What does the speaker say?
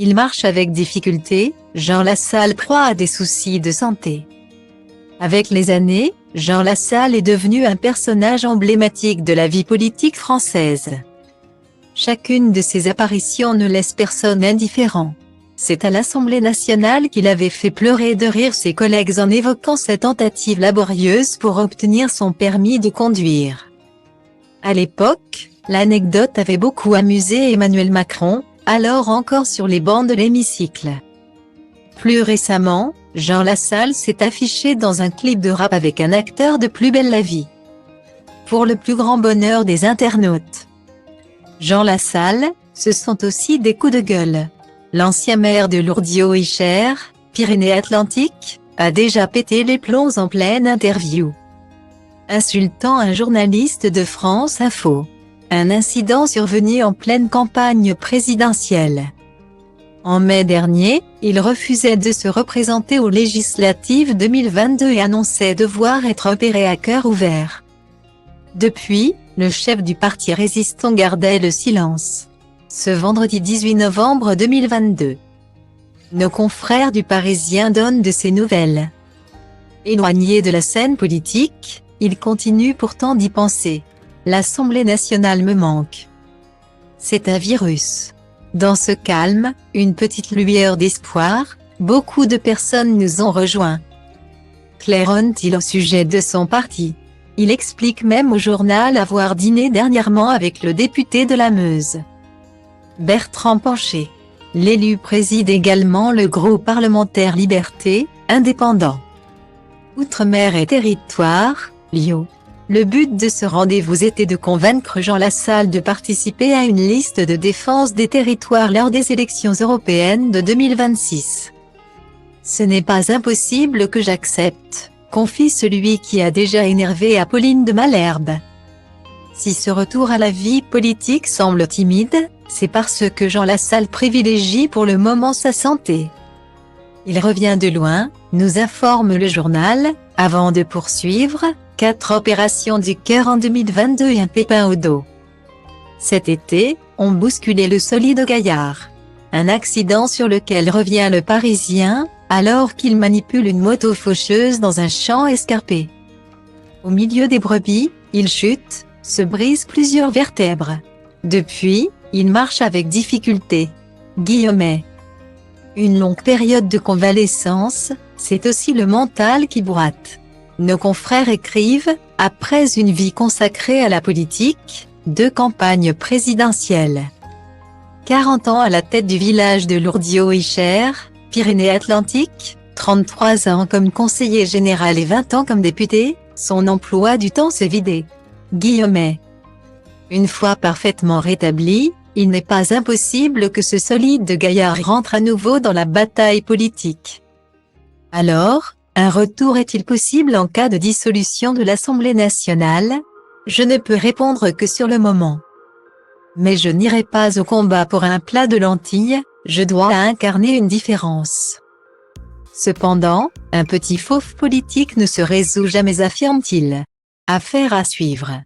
Il marche avec difficulté, Jean Lassalle proie à des soucis de santé. Avec les années, Jean Lassalle est devenu un personnage emblématique de la vie politique française. Chacune de ses apparitions ne laisse personne indifférent. C'est à l'Assemblée nationale qu'il avait fait pleurer de rire ses collègues en évoquant sa tentative laborieuse pour obtenir son permis de conduire. À l'époque, l'anecdote avait beaucoup amusé Emmanuel Macron, alors encore sur les bancs de l'hémicycle. Plus récemment, Jean Lassalle s'est affiché dans un clip de rap avec un acteur de Plus belle la vie. Pour le plus grand bonheur des internautes. Jean Lassalle, ce sont aussi des coups de gueule. L'ancien maire de Lourdes-Io-Icher, Pyrénées-Atlantiques, a déjà pété les plombs en pleine interview, insultant un journaliste de France Info. Un incident survenu en pleine campagne présidentielle. En mai dernier, il refusait de se représenter aux législatives 2022 et annonçait devoir être opéré à cœur ouvert. Depuis, le chef du parti résistant gardait le silence. Ce vendredi 18 novembre 2022. Nos confrères du Parisien donnent de ses nouvelles. Éloigné de la scène politique, il continue pourtant d'y penser. L'Assemblée nationale me manque. C'est un virus. Dans ce calme, une petite lueur d'espoir, beaucoup de personnes nous ont rejoints. Claironne-t-il au sujet de son parti. Il explique même au journal avoir dîné dernièrement avec le député de la Meuse, Bertrand Pancher. L'élu préside également le groupe parlementaire Liberté, indépendant. Outre-mer et territoire, LIO. Le but de ce rendez-vous était de convaincre Jean Lassalle de participer à une liste de défense des territoires lors des élections européennes de 2026. Ce n'est pas impossible que j'accepte, confie celui qui a déjà énervé Apolline de Malherbe. Si ce retour à la vie politique semble timide, c'est parce que Jean Lassalle privilégie pour le moment sa santé. Il revient de loin, nous informe le journal, avant de poursuivre. 4 opérations du cœur en 2022 et un pépin au dos. Cet été, on bousculait le solide Gaillard. Un accident sur lequel revient le Parisien, alors qu'il manipule une moto faucheuse dans un champ escarpé. Au milieu des brebis, il chute, se brise plusieurs vertèbres. Depuis, il marche avec difficulté. Guillemet. Une longue période de convalescence, c'est aussi le mental qui boite. Nos confrères écrivent, après une vie consacrée à la politique, 2 campagnes présidentielles. 40 ans à la tête du village de Lourdes-Io-Icher, Pyrénées-Atlantiques, 33 ans comme conseiller général et 20 ans comme député, son emploi du temps s'est vidé. Guillemet. Une fois parfaitement rétabli, il n'est pas impossible que ce solide Gaillard rentre à nouveau dans la bataille politique. Alors, un retour est-il possible en cas de dissolution de l'Assemblée nationale? Je ne peux répondre que sur le moment. Mais je n'irai pas au combat pour un plat de lentilles, je dois incarner une différence. Cependant, un petit fauve politique ne se résout jamais, affirme-t-il. Affaire à suivre.